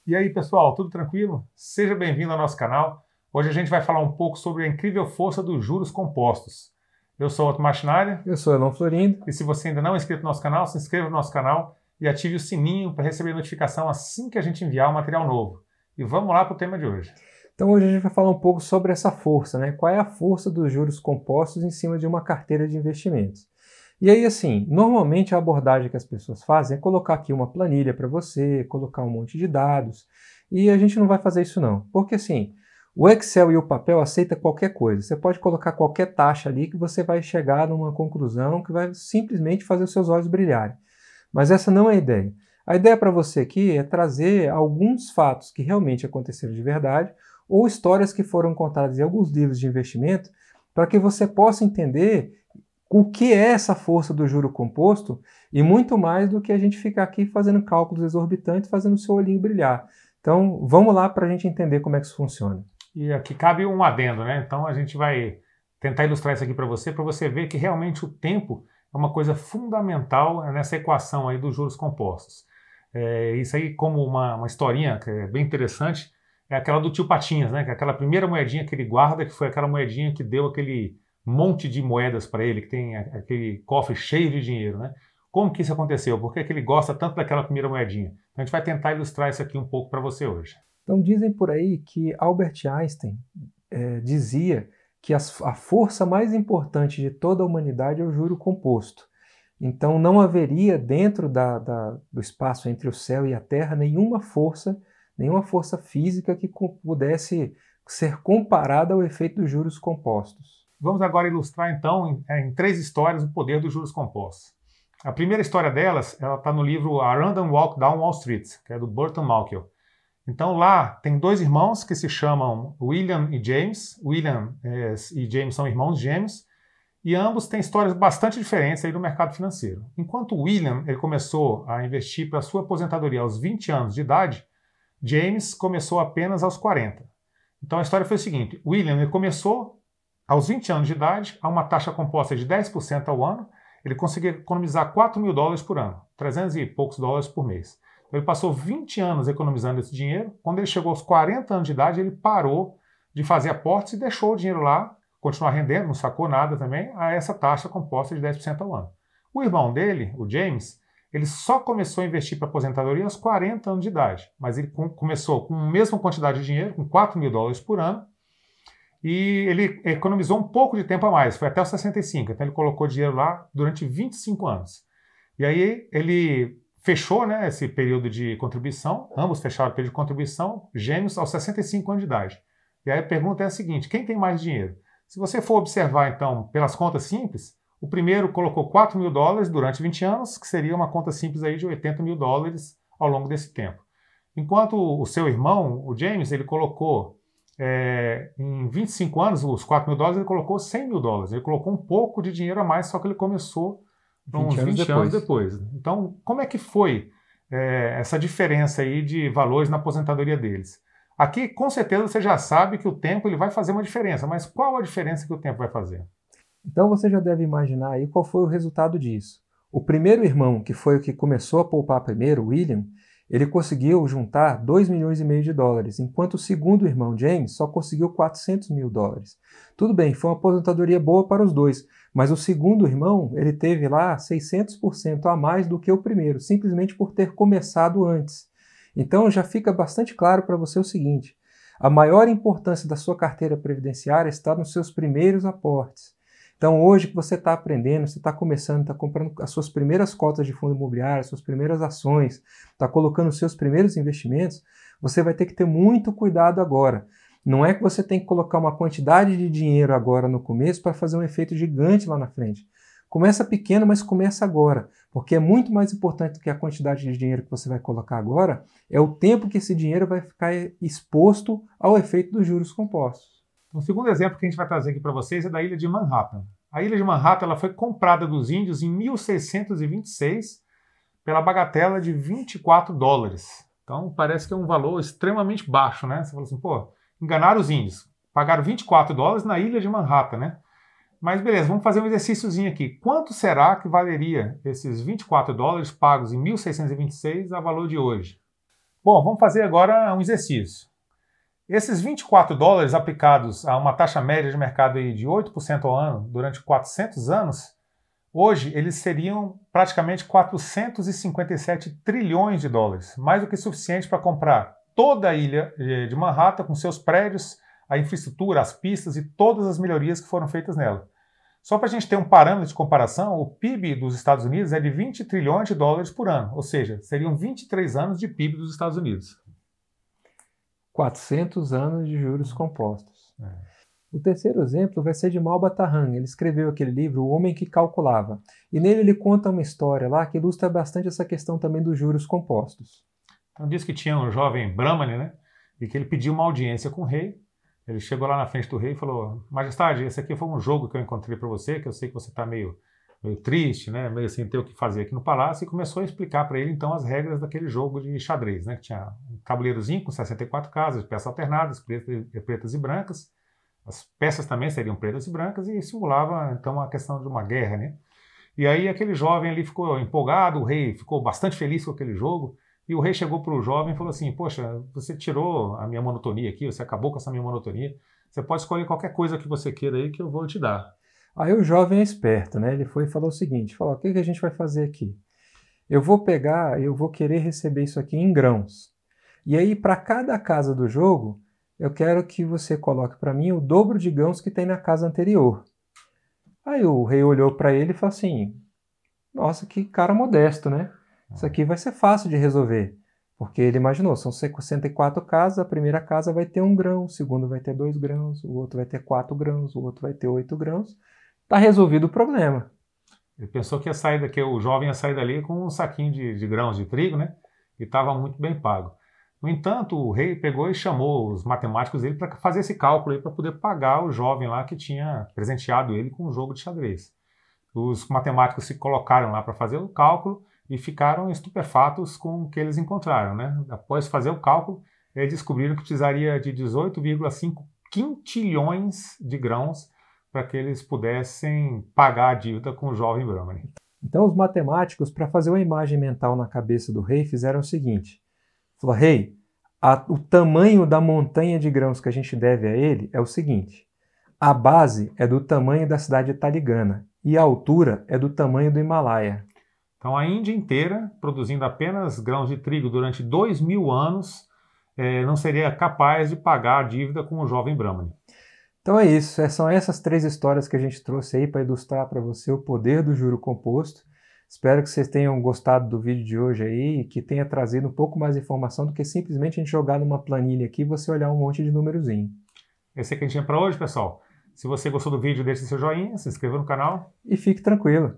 E aí, pessoal, tudo tranquilo? Seja bem-vindo ao nosso canal. Hoje a gente vai falar um pouco sobre a incrível força dos juros compostos. Eu sou o Otmar Schneider. Eu sou o Elon Florindo. E se você ainda não é inscrito no nosso canal, se inscreva no nosso canal e ative o sininho para receber notificação assim que a gente enviar um material novo. E vamos lá para o tema de hoje. Então hoje a gente vai falar um pouco sobre essa força, né? Qual é a força dos juros compostos em cima de uma carteira de investimentos. E aí, assim, normalmente a abordagem que as pessoas fazem é colocar aqui uma planilha para você, colocar um monte de dados, e a gente não vai fazer isso não. Porque assim, o Excel e o papel aceita qualquer coisa. Você pode colocar qualquer taxa ali que você vai chegar numa conclusão que vai simplesmente fazer os seus olhos brilharem. Mas essa não é a ideia. A ideia para você aqui é trazer alguns fatos que realmente aconteceram de verdade ou histórias que foram contadas em alguns livros de investimento para que você possa entender o que é essa força do juro composto e muito mais do que a gente ficar aqui fazendo cálculos exorbitantes, fazendo o seu olhinho brilhar. Então, vamos lá para a gente entender como é que isso funciona. E aqui cabe um adendo, né? Então a gente vai tentar ilustrar isso aqui para você ver que realmente o tempo é uma coisa fundamental nessa equação aí dos juros compostos. Isso aí, como uma historinha que é bem interessante, é aquela do tio Patinhas, né? Que é aquela primeira moedinha que ele guarda, que foi aquela moedinha que deu aquele monte de moedas para ele, que tem aquele cofre cheio de dinheiro, né? Como que isso aconteceu? Por que ele gosta tanto daquela primeira moedinha? Então a gente vai tentar ilustrar isso aqui um pouco para você hoje. Então dizem por aí que Albert Einstein dizia que a força mais importante de toda a humanidade é o juro composto. Então não haveria dentro do espaço entre o céu e a terra nenhuma força física que pudesse ser comparada ao efeito dos juros compostos. Vamos agora ilustrar então em três histórias o poder dos juros compostos. A primeira história delas, ela está no livro A Random Walk Down Wall Street, que é do Burton Malkiel. Então lá tem dois irmãos que se chamam William e James. William e James são irmãos gêmeos e ambos têm histórias bastante diferentes aí no mercado financeiro. Enquanto William ele começou a investir para sua aposentadoria aos 20 anos de idade, James começou apenas aos 40. Então a história foi o seguinte, William ele começou aos 20 anos de idade, a uma taxa composta de 10% ao ano, ele conseguia economizar $4.000 por ano, 300 e poucos dólares por mês. Ele passou 20 anos economizando esse dinheiro. Quando ele chegou aos 40 anos de idade, ele parou de fazer aportes e deixou o dinheiro lá, continuar rendendo, não sacou nada também, a essa taxa composta de 10% ao ano. O irmão dele, o James, ele só começou a investir para aposentadoria aos 40 anos de idade, mas ele começou com a mesma quantidade de dinheiro, com $4.000 por ano, e ele economizou um pouco de tempo a mais, foi até os 65, então ele colocou dinheiro lá durante 25 anos. E aí ele fechou, né, esse período de contribuição, ambos fecharam o período de contribuição, gêmeos aos 65 anos de idade. E aí a pergunta é a seguinte, quem tem mais dinheiro? Se você for observar, então, pelas contas simples, o primeiro colocou $4.000 durante 20 anos, que seria uma conta simples aí de $80.000 ao longo desse tempo. Enquanto o seu irmão, o James, ele colocou, em 25 anos, os $4.000, ele colocou $100.000. Ele colocou um pouco de dinheiro a mais, só que ele começou uns 20 anos depois. Então, como é que foi essa diferença aí de valores na aposentadoria deles? Aqui, com certeza, você já sabe que o tempo ele vai fazer uma diferença, mas qual a diferença que o tempo vai fazer? Então você já deve imaginar aí qual foi o resultado disso. O primeiro irmão, que foi o que começou a poupar primeiro, William, ele conseguiu juntar $2,5 milhões, enquanto o segundo irmão, James, só conseguiu $400.000. Tudo bem, foi uma aposentadoria boa para os dois, mas o segundo irmão, ele teve lá 600% a mais do que o primeiro, simplesmente por ter começado antes. Então já fica bastante claro para você o seguinte, a maior importância da sua carteira previdenciária está nos seus primeiros aportes. Então hoje que você está aprendendo, você está começando, está comprando as suas primeiras cotas de fundo imobiliário, as suas primeiras ações, está colocando os seus primeiros investimentos, você vai ter que ter muito cuidado agora. Não é que você tem que colocar uma quantidade de dinheiro agora no começo para fazer um efeito gigante lá na frente. Começa pequeno, mas começa agora, porque é muito mais importante do que a quantidade de dinheiro que você vai colocar agora, é o tempo que esse dinheiro vai ficar exposto ao efeito dos juros compostos. O segundo exemplo que a gente vai trazer aqui para vocês é da ilha de Manhattan. A ilha de Manhattan ela foi comprada dos índios em 1626 pela bagatela de $24. Então parece que é um valor extremamente baixo, né? Você fala assim, pô, enganaram os índios, pagaram $24 na ilha de Manhattan, né? Mas beleza, vamos fazer um exercíciozinho aqui. Quanto será que valeria esses $24 pagos em 1626 a valor de hoje? Bom, vamos fazer agora um exercício. Esses 24 dólares aplicados a uma taxa média de mercado aí de 8% ao ano durante 400 anos, hoje eles seriam praticamente 457 trilhões de dólares, mais do que suficiente para comprar toda a ilha de Manhattan com seus prédios, a infraestrutura, as pistas e todas as melhorias que foram feitas nela. Só para a gente ter um parâmetro de comparação, o PIB dos Estados Unidos é de 20 trilhões de dólares por ano, ou seja, seriam 23 anos de PIB dos Estados Unidos. 400 anos de juros compostos. O terceiro exemplo vai ser de Malba Tahan. Ele escreveu aquele livro, O Homem que Calculava. E nele ele conta uma história lá que ilustra bastante essa questão também dos juros compostos. Então diz que tinha um jovem Brahmane, né? E que ele pediu uma audiência com o rei. Ele chegou lá na frente do rei e falou: Majestade, esse aqui foi um jogo que eu encontrei para você, que eu sei que você está meio triste, né, meio sem ter o que fazer aqui no palácio, e começou a explicar para ele então as regras daquele jogo de xadrez, né, que tinha um tabuleirozinho com 64 casas, peças alternadas, pretas e brancas. As peças também seriam pretas e brancas e simulava então a questão de uma guerra, né? E aí aquele jovem ali ficou empolgado, o rei ficou bastante feliz com aquele jogo. E o rei chegou para o jovem e falou assim: poxa, você tirou a minha monotonia aqui, você acabou com essa minha monotonia, você pode escolher qualquer coisa que você queira aí que eu vou te dar. Aí o jovem é esperto, né? Ele foi e falou o seguinte, falou: o que a gente vai fazer aqui? Eu vou querer receber isso aqui em grãos. E aí para cada casa do jogo, eu quero que você coloque para mim o dobro de grãos que tem na casa anterior. Aí o rei olhou para ele e falou assim: nossa, que cara modesto, né? Isso aqui vai ser fácil de resolver, porque ele imaginou, são 64 casas, a primeira casa vai ter 1 grão, o segundo vai ter 2 grãos, o outro vai ter 4 grãos, o outro vai ter 8 grãos. Está resolvido o problema. Ele pensou que o jovem ia sair dali com um saquinho de grãos de trigo, né? E estava muito bem pago. No entanto, o rei pegou e chamou os matemáticos dele para fazer esse cálculo aí para poder pagar o jovem lá que tinha presenteado ele com um jogo de xadrez. Os matemáticos se colocaram lá para fazer o cálculo e ficaram estupefatos com o que eles encontraram, né? Após fazer o cálculo, eles descobriram que precisaria de 18,5 quintilhões de grãos para que eles pudessem pagar a dívida com o jovem Brahmane. Então os matemáticos, para fazer uma imagem mental na cabeça do rei, fizeram o seguinte: falou, rei, o tamanho da montanha de grãos que a gente deve a ele é o seguinte: a base é do tamanho da cidade de Taligana e a altura é do tamanho do Himalaia. Então a Índia inteira, produzindo apenas grãos de trigo durante 2000 anos, não seria capaz de pagar a dívida com o jovem Brahmane. Então é isso, são essas 3 histórias que a gente trouxe aí para ilustrar para você o poder do juro composto. Espero que vocês tenham gostado do vídeo de hoje aí e que tenha trazido um pouco mais de informação do que simplesmente a gente jogar numa planilha aqui e você olhar um monte de númerozinho. Esse é o que a gente tinha para hoje, pessoal. Se você gostou do vídeo, deixe seu joinha, se inscreva no canal. E fique tranquilo.